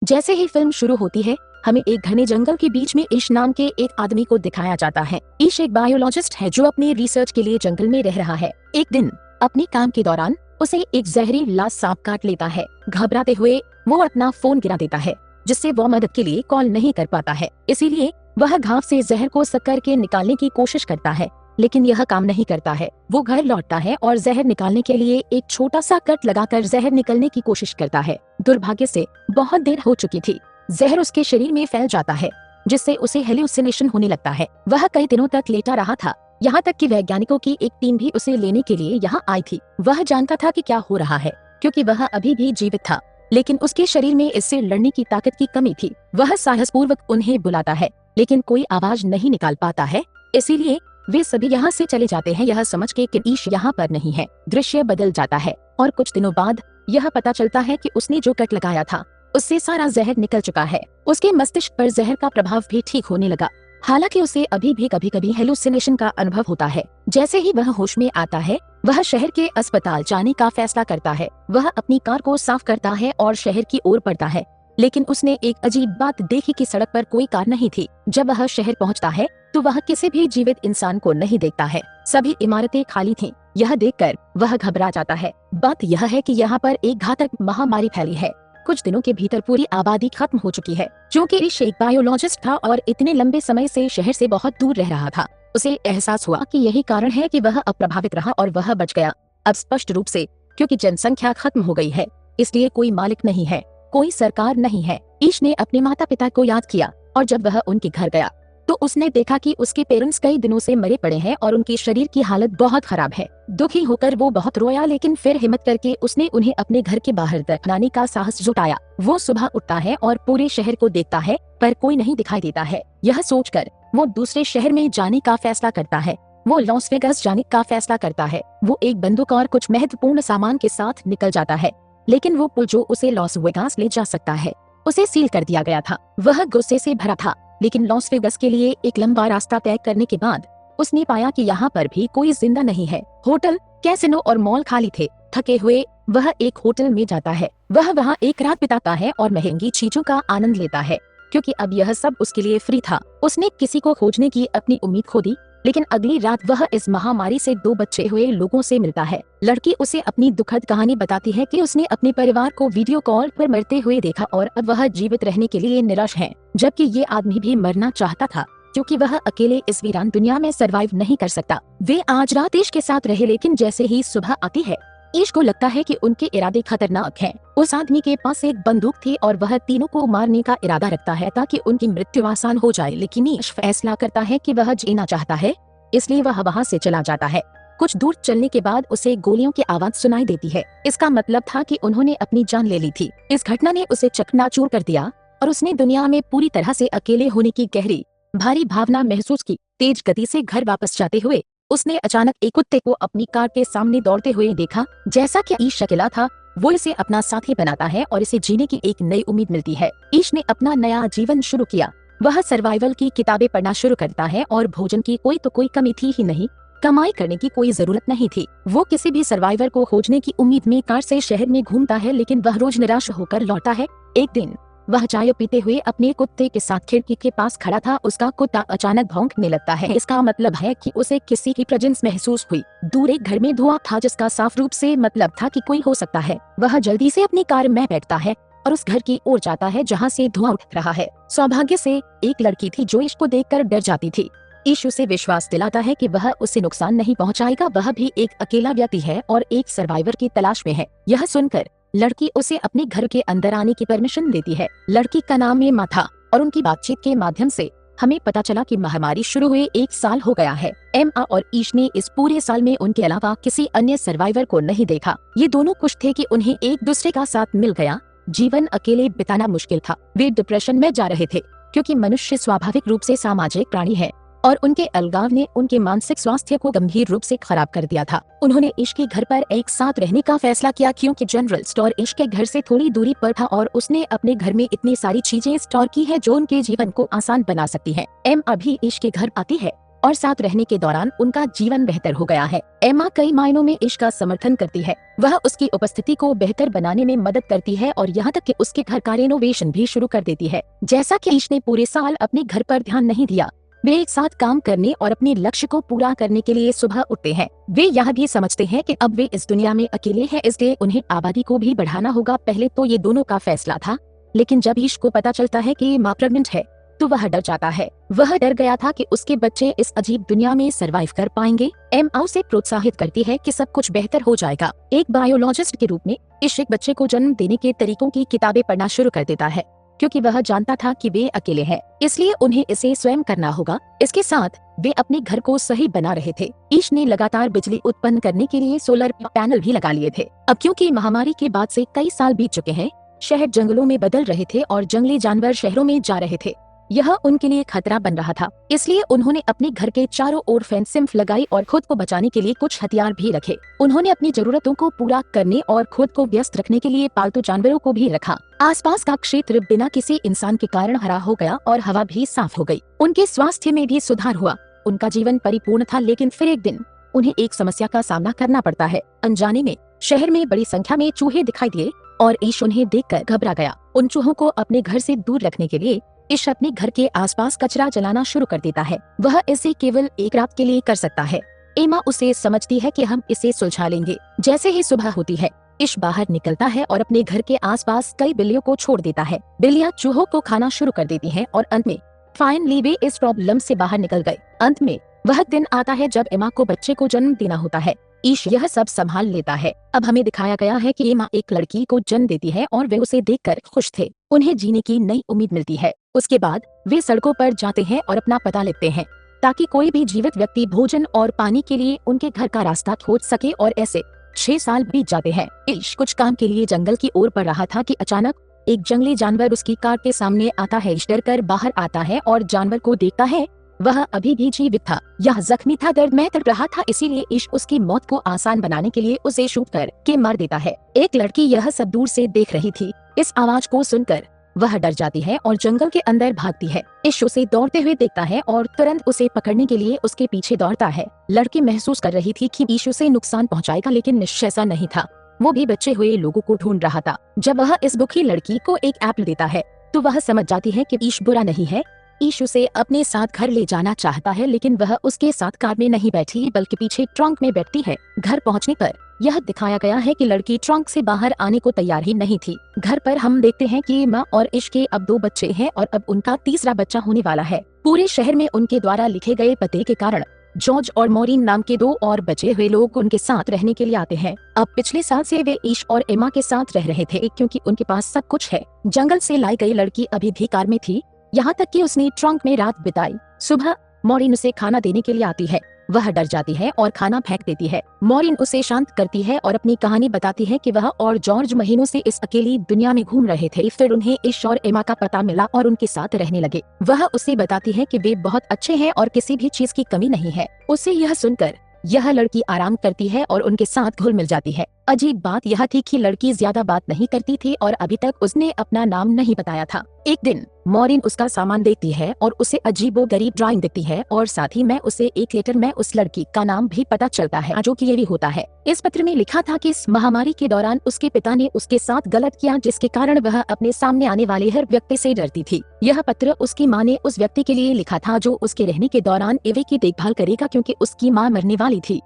जैसे ही फिल्म शुरू होती है, हमें एक घने जंगल के बीच में ईश नाम के एक आदमी को दिखाया जाता है। ईश एक बायोलॉजिस्ट है जो अपने रिसर्च के लिए जंगल में रह रहा है। एक दिन अपने काम के दौरान उसे एक जहरीला सांप काट लेता है। घबराते हुए वो अपना फोन गिरा देता है, जिससे वो मदद के लिए कॉल नहीं कर पाता है। इसीलिए वह घाव से जहर को सक करके निकालने की कोशिश करता है, लेकिन यह काम नहीं करता है। वो घर लौटता है और जहर निकालने के लिए एक छोटा सा कट लगाकर जहर निकलने की कोशिश करता है। दुर्भाग्य से बहुत देर हो चुकी थी। जहर उसके शरीर में फैल जाता है, जिससे उसे हेलुसिनेशन होने लगता है। वह कई दिनों तक लेटा रहा था, यहाँ तक कि वैज्ञानिकों की एक टीम भी उसे लेने के लिए यहाँ आई थी। वह जानता था कि क्या हो रहा है, क्योंकि वह अभी भी जीवित था, लेकिन उसके शरीर में इससे लड़ने की ताकत की कमी थी। वह साहसपूर्वक उन्हें बुलाता है, लेकिन कोई आवाज नहीं निकाल पाता है। इसीलिए वे सभी यहाँ से चले जाते हैं, यह समझ के कि ईश यहाँ पर नहीं है। दृश्य बदल जाता है और कुछ दिनों बाद यह पता चलता है कि उसने जो कट लगाया था उससे सारा जहर निकल चुका है। उसके मस्तिष्क पर जहर का प्रभाव भी ठीक होने लगा। हालांकि उसे अभी भी कभी कभी हेलुसिनेशन का अनुभव होता है। जैसे ही वह होश में आता है, वह शहर के अस्पताल जाने का फैसला करता है। वह अपनी कार को साफ करता है और शहर की ओर बढ़ता है, लेकिन उसने एक अजीब बात देखी कि सड़क पर कोई कार नहीं थी। जब वह शहर पहुंचता है तो वह किसी भी जीवित इंसान को नहीं देखता है। सभी इमारतें खाली थीं। यह देखकर वह घबरा जाता है। बात यह है कि यहाँ पर एक घातक महामारी फैली है। कुछ दिनों के भीतर पूरी आबादी खत्म हो चुकी है। क्योंकि ईश एक बायोलॉजिस्ट था और इतने लंबे समय से शहर से बहुत दूर रह रहा था, उसे एहसास हुआ कि यही कारण है कि वह अप्रभावित रहा और वह बच गया। अब स्पष्ट रूप से, क्योंकि जनसंख्या खत्म हो गई है, इसलिए कोई मालिक नहीं है, कोई सरकार नहीं है। ईश ने अपने माता पिता को याद किया और जब वह उनके घर गया तो उसने देखा कि उसके पेरेंट्स कई दिनों से मरे पड़े हैं और उनके शरीर की हालत बहुत खराब है। दुखी होकर वो बहुत रोया, लेकिन फिर हिम्मत करके उसने उन्हें अपने घर के बाहर तक लाने का साहस जुटाया। वो सुबह उठता है और पूरे शहर को देखता है, पर कोई नहीं दिखाई देता है। यह सोचकर वो दूसरे शहर में जाने का फैसला करता है। वो लॉस वेगास जाने का फैसला करता है। वो एक बंदूक और कुछ महत्वपूर्ण सामान के साथ निकल जाता है, लेकिन वो पुल जो उसे लॉस वेगास ले जा सकता है उसे सील कर दिया गया था। वह गुस्से से भरा था, लेकिन लॉस वेगास के लिए एक लंबा रास्ता तय करने के बाद उसने पाया कि यहाँ पर भी कोई जिंदा नहीं है। होटल, कैसीनो और मॉल खाली थे। थके हुए वह एक होटल में जाता है। वह वहाँ एक रात बिताता है और महंगी चीजों का आनंद लेता है, क्योंकि अब यह सब उसके लिए फ्री था। उसने किसी को खोजने की अपनी उम्मीद खो दी, लेकिन अगली रात वह इस महामारी से 2 बचे हुए लोगों से मिलता है। लड़की उसे अपनी दुखद कहानी बताती है कि उसने अपने परिवार को वीडियो कॉल पर मरते हुए देखा और अब वह जीवित रहने के लिए निराश है, जबकि ये आदमी भी मरना चाहता था, क्योंकि वह अकेले इस वीरान दुनिया में सरवाइव नहीं कर सकता। वे आज रात ईश के साथ रहे, लेकिन जैसे ही सुबह आती है, ईश को लगता है कि उनके इरादे खतरनाक हैं। उस आदमी के पास एक बंदूक थी और वह तीनों को मारने का इरादा रखता है ताकि उनकी मृत्यु आसान हो जाए, लेकिन ईश फैसला करता है कि वह जीना चाहता है, इसलिए वह वहाँ से चला जाता है। कुछ दूर चलने के बाद उसे गोलियों की आवाज सुनाई देती है। इसका मतलब था कि उन्होंने अपनी जान ले ली थी। इस घटना ने उसे चकनाचूर कर दिया और उसने दुनिया में पूरी तरह से अकेले होने की गहरी भारी भावना महसूस की। तेज गति से घर वापस जाते हुए उसने अचानक एक कुत्ते को अपनी कार के सामने दौड़ते हुए देखा। जैसा कि ईश अकेला था, वो इसे अपना साथी बनाता है और इसे जीने की एक नई उम्मीद मिलती है। ईश ने अपना नया जीवन शुरू किया। वह सर्वाइवल की किताबें पढ़ना शुरू करता है और भोजन की कोई कमी थी ही नहीं। कमाई करने की कोई जरूरत नहीं थी। वो किसी भी सर्वाइवर को खोजने की उम्मीद में कार से शहर में घूमता है, लेकिन वह रोज निराश होकर लौटा है। एक दिन वह चाय पीते हुए अपने कुत्ते के साथ खिड़की के पास खड़ा था। उसका कुत्ता अचानक भौंकने लगता है। इसका मतलब है कि उसे किसी की प्रेजेंस महसूस हुई। दूर एक घर में धुआं था, जिसका साफ रूप से मतलब था कि कोई हो सकता है। वह जल्दी से अपनी कार में बैठता है और उस घर की ओर जाता है जहाँ से धुआं उठ रहा है। सौभाग्य से एक लड़की थी जो ईश को देखकर डर जाती थी। ईश उसे विश्वास दिलाता है कि वह उसे नुकसान नहीं पहुंचाएगा। वह भी एक अकेला व्यक्ति है और एक सर्वाइवर की तलाश में है। यह सुनकर लड़की उसे अपने घर के अंदर आने की परमिशन देती है। लड़की का नाम एमा था और उनकी बातचीत के माध्यम से हमें पता चला कि महामारी शुरू हुए 1 साल हो गया है। एमा और ईश ने इस पूरे साल में उनके अलावा किसी अन्य सर्वाइवर को नहीं देखा। ये दोनों खुश थे कि उन्हें एक दूसरे का साथ मिल गया। जीवन अकेले बिताना मुश्किल था। वे डिप्रेशन में जा रहे थे, क्योंकि मनुष्य स्वाभाविक रूप से सामाजिक प्राणी है और उनके अलगाव ने उनके मानसिक स्वास्थ्य को गंभीर रूप से खराब कर दिया था। उन्होंने ईश के घर पर एक साथ रहने का फैसला किया, क्योंकि जनरल स्टोर ईश के घर से थोड़ी दूरी पर था और उसने अपने घर में इतनी सारी चीजें स्टोर की है जो उनके जीवन को आसान बना सकती है। एम अभी ईश के घर आती है और साथ रहने के दौरान उनका जीवन बेहतर हो गया है। एमा कई मायनों में ईश का समर्थन करती है। वह उसकी उपस्थिति को बेहतर बनाने में मदद करती है और यहाँ तक कि उसके घर का रेनोवेशन भी शुरू कर देती है। जैसा कि ईश ने पूरे साल अपने घर पर ध्यान नहीं दिया, वे एक साथ काम करने और अपने लक्ष्य को पूरा करने के लिए सुबह उठते हैं। वे यह भी समझते हैं कि अब वे इस दुनिया में अकेले हैं, इसलिए उन्हें आबादी को भी बढ़ाना होगा। पहले तो ये दोनों का फैसला था, लेकिन जब ईश को पता चलता है कि माँ प्रेग्नेंट है तो वह डर जाता है। वह डर गया था कि उसके बच्चे इस अजीब दुनिया में सरवाइव कर पाएंगे। एमा उसे प्रोत्साहित करती है कि सब कुछ बेहतर हो जाएगा। एक बायोलॉजिस्ट के रूप में ईश एक बच्चे को जन्म देने के तरीकों की किताबें पढ़ना शुरू कर देता है, क्योंकि वह जानता था कि वे अकेले हैं, इसलिए उन्हें इसे स्वयं करना होगा। इसके साथ वे अपने घर को सही बना रहे थे। ईश ने लगातार बिजली उत्पन्न करने के लिए सोलर पैनल भी लगा लिए थे। अब क्योंकि महामारी के बाद से कई साल बीत चुके हैं, शहर जंगलों में बदल रहे थे और जंगली जानवर शहरों में जा रहे थे। यह उनके लिए खतरा बन रहा था, इसलिए उन्होंने अपने घर के चारों ओर फेंसिंग लगाई और खुद को बचाने के लिए कुछ हथियार भी रखे। उन्होंने अपनी जरूरतों को पूरा करने और खुद को व्यस्त रखने के लिए पालतू जानवरों को भी रखा। आसपास का क्षेत्र बिना किसी इंसान के कारण हरा हो गया और हवा भी साफ हो गई। उनके स्वास्थ्य में भी सुधार हुआ। उनका जीवन परिपूर्ण था, लेकिन फिर एक दिन उन्हें एक समस्या का सामना करना पड़ता है। अनजाने में शहर में बड़ी संख्या में चूहे दिखाई दिए और ईश उन्हें देखकर घबरा गया। उन चूहों को अपने घर से दूर रखने के लिए ईश अपने घर के आसपास कचरा जलाना शुरू कर देता है। वह इसे केवल एक रात के लिए कर सकता है। एमा उसे समझती है कि हम इसे सुलझा लेंगे। जैसे ही सुबह होती है, ईश बाहर निकलता है और अपने घर के आसपास कई बिल्लियों को छोड़ देता है। बिल्लियां चूहों को खाना शुरू कर देती हैं और अंत में फाइनली वे इस प्रॉब्लम से बाहर निकल गए। अंत में वह दिन आता है जब एमा को बच्चे को जन्म देना होता है। ईश यह सब संभाल लेता है। अब हमें दिखाया गया है कि एमा एक लड़की को जन्म देती है और वे उसे देखकर खुश थे। उन्हें जीने की नई उम्मीद मिलती है। उसके बाद वे सड़कों पर जाते हैं और अपना पता लिखते हैं, ताकि कोई भी जीवित व्यक्ति भोजन और पानी के लिए उनके घर का रास्ता खोज सके। और ऐसे 6 साल बीत जाते हैं। ईश कुछ काम के लिए जंगल की ओर बढ़ रहा था कि अचानक एक जंगली जानवर उसकी कार के सामने आता है। ईश डर कर बाहर आता है और जानवर को देखता है। वह अभी भी जीवित था। यह जख्मी था, दर्द में तड़प रहा था, इसीलिए ईश उसकी मौत को आसान बनाने के लिए उसे शूट कर के मार देता है। एक लड़की यह सब दूर से देख रही थी। इस आवाज को सुनकर वह डर जाती है और जंगल के अंदर भागती है। ईश उसे दौड़ते हुए देखता है और तुरंत उसे पकड़ने के लिए उसके पीछे दौड़ता है। लड़की महसूस कर रही थी कि ईश उसे नुकसान पहुंचाएगा, लेकिन निश्चय ऐसा नहीं था। वो भी बचे हुए लोगों को ढूंढ रहा था। जब वह इस भूखी लड़की को एक एप्पल देता है तो वह समझ जाती है कि ईश बुरा नहीं है। ईश उसे अपने साथ घर ले जाना चाहता है, लेकिन वह उसके साथ कार में नहीं बैठी बल्कि पीछे ट्रंक में बैठती है। घर पहुंचने पर यह दिखाया गया है कि लड़की ट्रंक से बाहर आने को तैयार ही नहीं थी। घर पर हम देखते हैं कि माँ और ईश के अब 2 बच्चे हैं और अब उनका तीसरा बच्चा होने वाला है। पूरे शहर में उनके द्वारा लिखे गए पते के कारण जॉर्ज और मॉरिन नाम के 2 और बचे हुए लोग उनके साथ रहने के लिए आते हैं। अब पिछले साल से वे ईश और एमा के साथ रह रहे थे, क्योंकि उनके पास सब कुछ है। जंगल से लाई गई लड़की अभी भी कार में थी, यहाँ तक कि उसने ट्रंक में रात बिताई। सुबह मॉरिन उसे खाना देने के लिए आती है। वह डर जाती है और खाना फेंक देती है। मॉरिन उसे शांत करती है और अपनी कहानी बताती है कि वह और जॉर्ज महीनों से इस अकेली दुनिया में घूम रहे थे। फिर उन्हें ईश और एमा का पता मिला और उनके साथ रहने लगे। वह उसे बताती है कि वे बहुत अच्छे हैं और किसी भी चीज की कमी नहीं है। उसे यह सुनकर यह लड़की आराम करती है और उनके साथ घुल मिल जाती है। अजीब बात यह थी कि लड़की ज्यादा बात नहीं करती थी और अभी तक उसने अपना नाम नहीं बताया था। एक दिन मॉरिन उसका सामान देखती है और उसे अजीबोगरीब ड्राइंग दिखती है और साथ ही में उसे एक लेटर में उस लड़की का नाम भी पता चलता है, जो कि ये भी होता है। इस पत्र में लिखा था कि इस महामारी के दौरान उसके पिता ने उसके साथ गलत किया, जिसके कारण वह अपने सामने आने वाले हर व्यक्ति से डरती थी। यह पत्र उसकी माँ ने उस व्यक्ति के लिए लिखा था जो उसके रहने के दौरान एवे की देखभाल करेगा, क्योंकि उसकी माँ मरने वाली थी।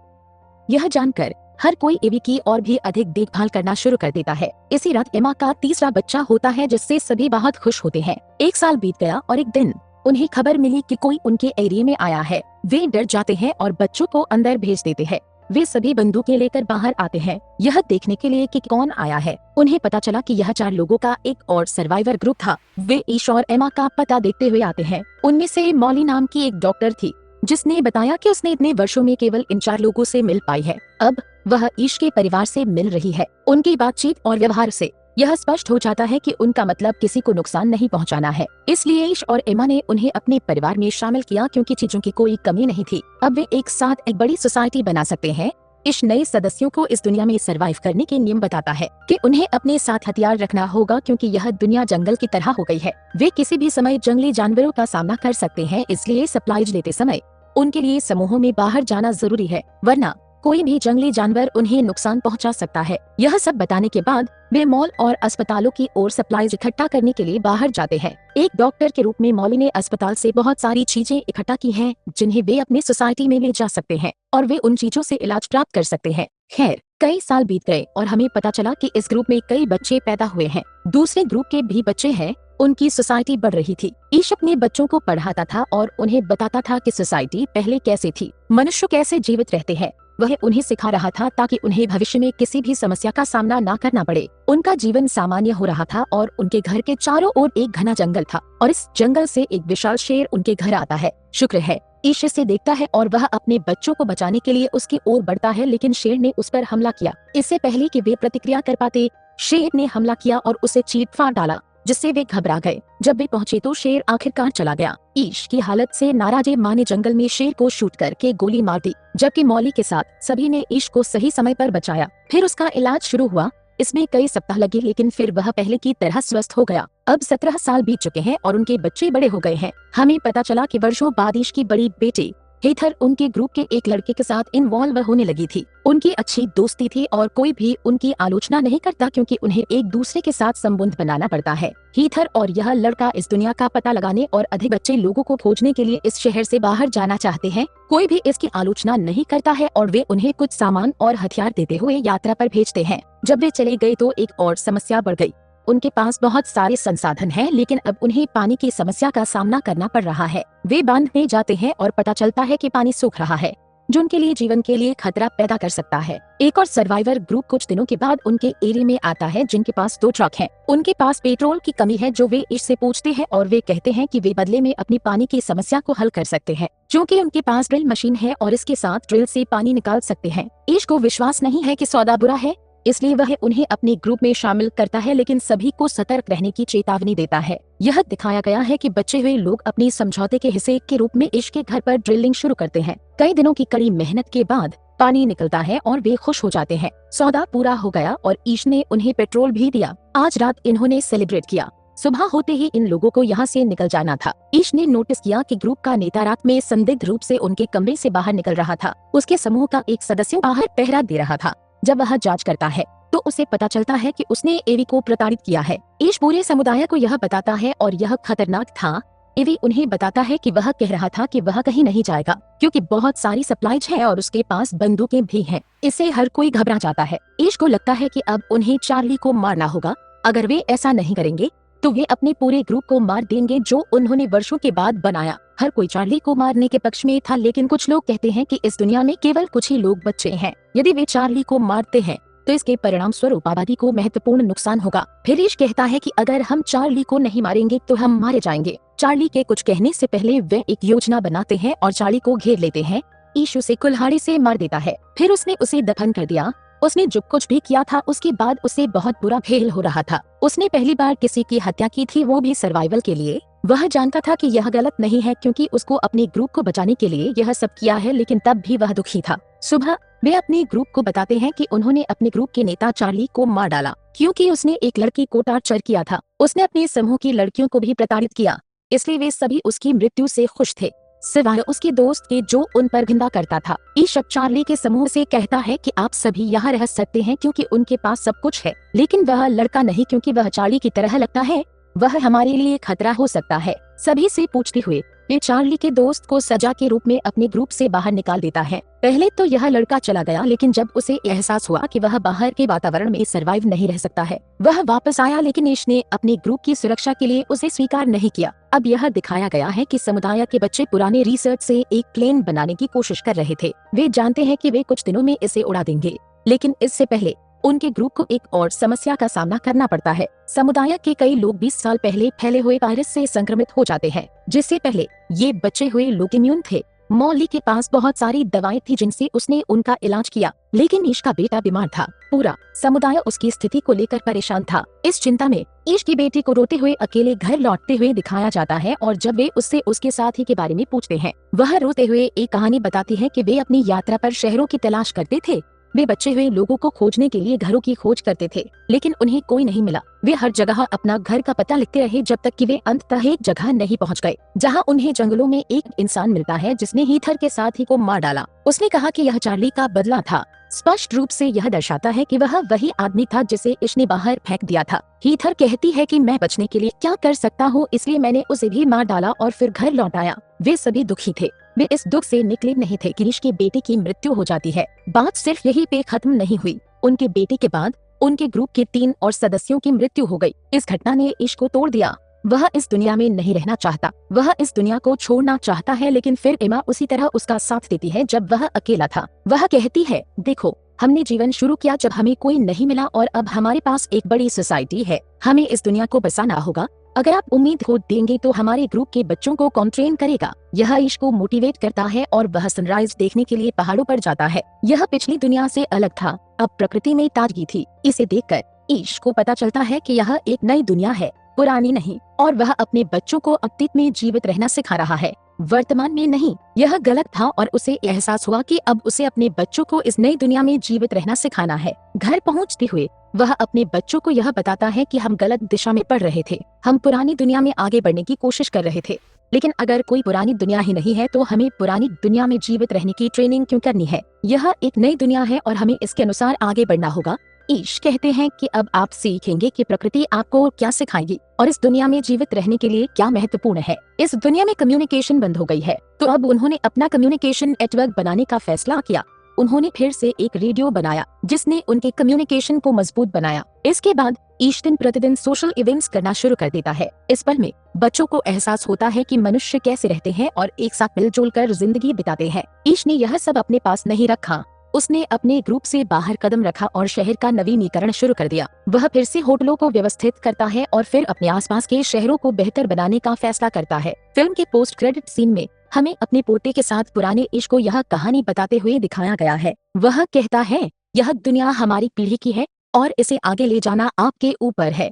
यह जानकर हर कोई एवी की और भी अधिक देखभाल करना शुरू कर देता है। इसी रात एमा का तीसरा बच्चा होता है, जिससे सभी बहुत खुश होते हैं। 1 साल बीत गया और एक दिन उन्हें खबर मिली कि कोई उनके एरिया में आया है। वे डर जाते हैं और बच्चों को अंदर भेज देते हैं। वे सभी बंदूकें लेकर बाहर आते हैं, यह देखने के लिए कि कौन आया है। उन्हें पता चला कि यह 4 लोगों का एक और सर्वाइवर ग्रुप था। वे ईश और एमा का पता देखते हुए आते हैं। उनमें से मॉली नाम की एक डॉक्टर थी, जिसने बताया कि उसने इतने वर्षों में केवल इन 4 लोगों से मिल पाई है। अब वह ईश के परिवार से मिल रही है। उनकी बातचीत और व्यवहार से यह स्पष्ट हो जाता है कि उनका मतलब किसी को नुकसान नहीं पहुंचाना है। इसलिए ईश और एमा ने उन्हें अपने परिवार में शामिल किया, क्योंकि चीजों की कोई कमी नहीं थी। अब वे एक साथ एक बड़ी सोसाइटी बना सकते हैं। ईश नए सदस्यों को इस दुनिया में सर्वाइव करने के नियम बताता है कि उन्हें अपने साथ हथियार रखना होगा, क्योंकि यह दुनिया जंगल की तरह हो गई है। वे किसी भी समय जंगली जानवरों का सामना कर सकते हैं, इसलिए सप्लाईज लेते समय उनके लिए समूहों में बाहर जाना जरूरी है, वरना कोई भी जंगली जानवर उन्हें नुकसान पहुंचा सकता है। यह सब बताने के बाद वे मॉल और अस्पतालों की ओर सप्लाईज इकट्ठा करने के लिए बाहर जाते हैं। एक डॉक्टर के रूप में मॉली ने अस्पताल से बहुत सारी चीजें इकट्ठा की हैं, जिन्हें वे अपनी सोसाइटी में ले जा सकते हैं और वे उन चीजों से इलाज प्राप्त कर सकते हैं। खैर, कई साल बीत गए और हमें पता चला कि इस ग्रुप में कई बच्चे पैदा हुए हैं। दूसरे ग्रुप के भी बच्चे हैं। उनकी सोसाइटी बढ़ रही थी। ईश अपने बच्चों को पढ़ाता था और उन्हें बताता था कि सोसाइटी पहले कैसे थी, मनुष्य कैसे जीवित रहते हैं। वह उन्हें सिखा रहा था ताकि उन्हें भविष्य में किसी भी समस्या का सामना न करना पड़े। उनका जीवन सामान्य हो रहा था और उनके घर के चारों ओर एक घना जंगल था और इस जंगल से एक विशाल शेर उनके घर आता है। शुक्र है, ईश से देखता है और वह अपने बच्चों को बचाने के लिए उसकी ओर बढ़ता है, लेकिन शेर ने उस पर हमला किया। इससे पहले कि वे प्रतिक्रिया कर पाते, शेर ने हमला किया और उसे चीर फाड़ डाला, जिससे वे घबरा गए। जब वे पहुंचे तो शेर आखिरकार चला गया। ईश की हालत से नाराज माँ ने जंगल में शेर को शूट करके गोली मार दी, जबकि मौली के साथ सभी ने ईश को सही समय पर बचाया। फिर उसका इलाज शुरू हुआ। इसमें कई सप्ताह लगे, लेकिन फिर वह पहले की तरह स्वस्थ हो गया। अब 17 साल बीत चुके हैं और उनके बच्चे बड़े हो गए हैं। हमें पता चला कि वर्षों बाद ईश की बड़ी बेटी हेथर उनके ग्रुप के एक लड़के के साथ इन्वॉल्व होने लगी थी। उनकी अच्छी दोस्ती थी और कोई भी उनकी आलोचना नहीं करता, क्योंकि उन्हें एक दूसरे के साथ संबंध बनाना पड़ता है। हेथर और यह लड़का इस दुनिया का पता लगाने और अधिक बच्चे लोगों को खोजने के लिए इस शहर से बाहर जाना चाहते हैं। कोई भी इसकी आलोचना नहीं करता है और वे उन्हें कुछ सामान और हथियार देते हुए यात्रा पर भेजते हैं। जब वे चले गए तो एक और समस्या बढ़ गई। उनके पास बहुत सारे संसाधन हैं, लेकिन अब उन्हें पानी की समस्या का सामना करना पड़ रहा है। वे बांध में जाते हैं और पता चलता है कि पानी सूख रहा है, जो उनके लिए जीवन के लिए खतरा पैदा कर सकता है। एक और सर्वाइवर ग्रुप कुछ दिनों के बाद उनके एरिया में आता है, जिनके पास 2 ट्रक हैं। उनके पास पेट्रोल की कमी है, जो वे ईश से पूछते हैं और वे कहते हैं कि वे बदले में अपनी पानी की समस्या को हल कर सकते हैं, क्योंकि उनके पास ड्रिल मशीन है और इसके साथ ड्रिल से पानी निकाल सकते हैं। ईश को विश्वास नहीं है कि सौदा बुरा है, इसलिए वह उन्हें अपने ग्रुप में शामिल करता है, लेकिन सभी को सतर्क रहने की चेतावनी देता है। यह दिखाया गया है कि बचे हुए लोग अपनी समझौते के हिस्से के रूप में ईश के घर पर ड्रिलिंग शुरू करते हैं। कई दिनों की कड़ी मेहनत के बाद पानी निकलता है और वे खुश हो जाते हैं। सौदा पूरा हो गया और ईश ने उन्हें पेट्रोल भी दिया। आज रात इन्होंने सेलिब्रेट किया। सुबह होते ही इन लोगों को यहाँ से निकल जाना था। ईश ने नोटिस किया कि ग्रुप का नेता रात में संदिग्ध रूप से उनके कमरे से बाहर निकल रहा था। उसके समूह का एक सदस्य बाहर पहरा दे रहा था। जब वह जांच करता है तो उसे पता चलता है कि उसने एवी को प्रताड़ित किया है। ईश पूरे समुदाय को यह बताता है और यह खतरनाक था। एवी उन्हें बताता है कि वह कह रहा था कि वह कहीं नहीं जाएगा, क्योंकि बहुत सारी सप्लाईज है और उसके पास बंदूकें भी हैं। इससे हर कोई घबरा जाता है। ईश को लगता है कि अब उन्हें चार्ली को मारना होगा। अगर वे ऐसा नहीं करेंगे तो वे अपने पूरे ग्रुप को मार देंगे, जो उन्होंने वर्षों के बाद बनाया। हर कोई चार्ली को मारने के पक्ष में था, लेकिन कुछ लोग कहते हैं कि इस दुनिया में केवल कुछ ही लोग बचे हैं। यदि वे चार्ली को मारते हैं तो इसके परिणाम स्वरूप आबादी को महत्वपूर्ण नुकसान होगा। फिर ईश कहता है कि अगर हम चार्ली को नहीं मारेंगे तो हम मारे जाएंगे। चार्ली के कुछ कहने से पहले वे एक योजना बनाते हैं और चार्ली को घेर लेते हैं। ईश उसे कुल्हाड़ी से मार देता है। फिर उसने उसे दफन कर दिया। उसने जो कुछ भी किया था उसके बाद उसे बहुत बुरा फेल हो रहा था। उसने पहली बार किसी की हत्या की थी, वो भी सर्वाइवल के लिए। वह जानता था कि यह गलत नहीं है, क्योंकि उसको अपने ग्रुप को बचाने के लिए यह सब किया है, लेकिन तब भी वह दुखी था। सुबह वे अपने ग्रुप को बताते हैं कि उन्होंने अपने ग्रुप के नेता चार्ली को मार डाला, क्योंकि उसने एक लड़की को टॉर्चर किया था। उसने अपने समूह की लड़कियों को भी प्रताड़ित किया, इसलिए वे सभी उसकी मृत्यु से खुश थे, सिवाय उसके दोस्त के जो उन पर घिंदा करता था। ईश चार्ली के समूह से कहता है कि आप सभी यहाँ रह सकते हैं, क्योंकि उनके पास सब कुछ है, लेकिन वह लड़का नहीं, क्योंकि वह चार्ली की तरह लगता है। वह हमारे लिए खतरा हो सकता है। सभी से पूछते हुए वे चार्ली के दोस्त को सजा के रूप में अपने ग्रुप से बाहर निकाल देता है। पहले तो यह लड़का चला गया, लेकिन जब उसे एहसास हुआ कि वह बाहर के वातावरण में सरवाइव नहीं रह सकता है, वह वापस आया, लेकिन ईश ने अपने ग्रुप की सुरक्षा के लिए उसे स्वीकार नहीं किया। अब यह दिखाया गया है कि समुदाय के बच्चे पुराने रिसर्च से एक प्लेन बनाने की कोशिश कर रहे थे। वे जानते हैं कि वे कुछ दिनों में इसे उड़ा देंगे, लेकिन इससे पहले उनके ग्रुप को एक और समस्या का सामना करना पड़ता है। समुदाय के कई लोग 20 साल पहले फैले हुए वायरस से संक्रमित हो जाते हैं, जिससे पहले ये बचे हुए लोग इम्यून थे। मौली के पास बहुत सारी दवाएं थी जिनसे उसने उनका इलाज किया, लेकिन ईश का बेटा बीमार था। पूरा समुदाय उसकी स्थिति को लेकर परेशान था। इस चिंता में ईश की बेटी को रोते हुए अकेले घर लौटते हुए दिखाया जाता है, और जब वे उससे उसके साथी के बारे में पूछते हैं, वह रोते हुए एक कहानी बताती है कि वे अपनी यात्रा पर शहरों की तलाश करते थे। वे बचे हुए लोगों को खोजने के लिए घरों की खोज करते थे, लेकिन उन्हें कोई नहीं मिला। वे हर जगह अपना घर का पता लिखते रहे जब तक कि वे अंततः एक जगह नहीं पहुंच गए, जहां उन्हें जंगलों में एक इंसान मिलता है जिसने हीथर के साथ ही को मार डाला। उसने कहा कि यह चार्ली का बदला था। स्पष्ट रूप से यह दर्शाता है कि वह वही आदमी था जिसे इश ने बाहर फेंक दिया था। हीथर कहती है कि मैं बचने के लिए क्या कर सकता हूँ, इसलिए मैंने उसे भी मार डाला और फिर घर लौट आया। वे सभी दुखी थे। वे इस दुख से निकले नहीं थे कि इश के बेटे की मृत्यु हो जाती है। बात सिर्फ यही पे खत्म नहीं हुई। उनके बेटे के बाद उनके ग्रुप के 3 और सदस्यों की मृत्यु हो गई। इस घटना ने इश को तोड़ दिया। वह इस दुनिया में नहीं रहना चाहता। वह इस दुनिया को छोड़ना चाहता है, लेकिन फिर एमा उसी तरह उसका साथ देती है जब वह अकेला था। वह कहती है, देखो, हमने जीवन शुरू किया जब हमें कोई नहीं मिला और अब हमारे पास एक बड़ी सोसाइटी है। हमें इस दुनिया को बसाना होगा। अगर आप उम्मीद खो देंगे तो हमारे ग्रुप के बच्चों को कौन ट्रेन करेगा? यह इश को मोटिवेट करता है और वह सनराइज देखने के लिए पहाड़ों पर जाता है। यह पिछली दुनिया से अलग था। अब प्रकृति में ताजगी थी। इसे देखकर इश को पता चलता है कि यह एक नई दुनिया है, पुरानी नहीं, और वह अपने बच्चों को अतीत में जीवित रहना सिखा रहा है, वर्तमान में नहीं। यह गलत था और उसे एहसास हुआ कि अब उसे अपने बच्चों को इस नई दुनिया में जीवित रहना सिखाना है। घर पहुंचते हुए वह अपने बच्चों को यह बताता है कि हम गलत दिशा में पड़ रहे थे। हम पुरानी दुनिया में आगे बढ़ने की कोशिश कर रहे थे, लेकिन अगर कोई पुरानी दुनिया ही नहीं है तो हमें पुरानी दुनिया में जीवित रहने की ट्रेनिंग क्यों करनी है? यह एक नई दुनिया है और हमें इसके अनुसार आगे बढ़ना होगा। ईश कहते हैं कि अब आप सीखेंगे कि प्रकृति आपको क्या सिखाएगी और इस दुनिया में जीवित रहने के लिए क्या महत्वपूर्ण है। इस दुनिया में कम्युनिकेशन बंद हो गई है, तो अब उन्होंने अपना कम्युनिकेशन नेटवर्क बनाने का फैसला किया। उन्होंने फिर से एक रेडियो बनाया जिसने उनके कम्युनिकेशन को मजबूत बनाया। इसके बाद ईश दिन प्रतिदिन सोशल इवेंट्स करना शुरू कर देता है। इस पल में बच्चों को एहसास होता है कि मनुष्य कैसे रहते हैं और एक साथ मिलजुल कर जिंदगी बिताते हैं। ईश ने यह सब अपने पास नहीं रखा। उसने अपने ग्रुप से बाहर कदम रखा और शहर का नवीनीकरण शुरू कर दिया। वह फिर से होटलों को व्यवस्थित करता है और फिर अपने आसपास के शहरों को बेहतर बनाने का फैसला करता है। फिल्म के पोस्ट क्रेडिट सीन में हमें अपने पोते के साथ पुराने इश को यह कहानी बताते हुए दिखाया गया है। वह कहता है, यह दुनिया हमारी पीढ़ी की है और इसे आगे ले जाना आपके ऊपर है।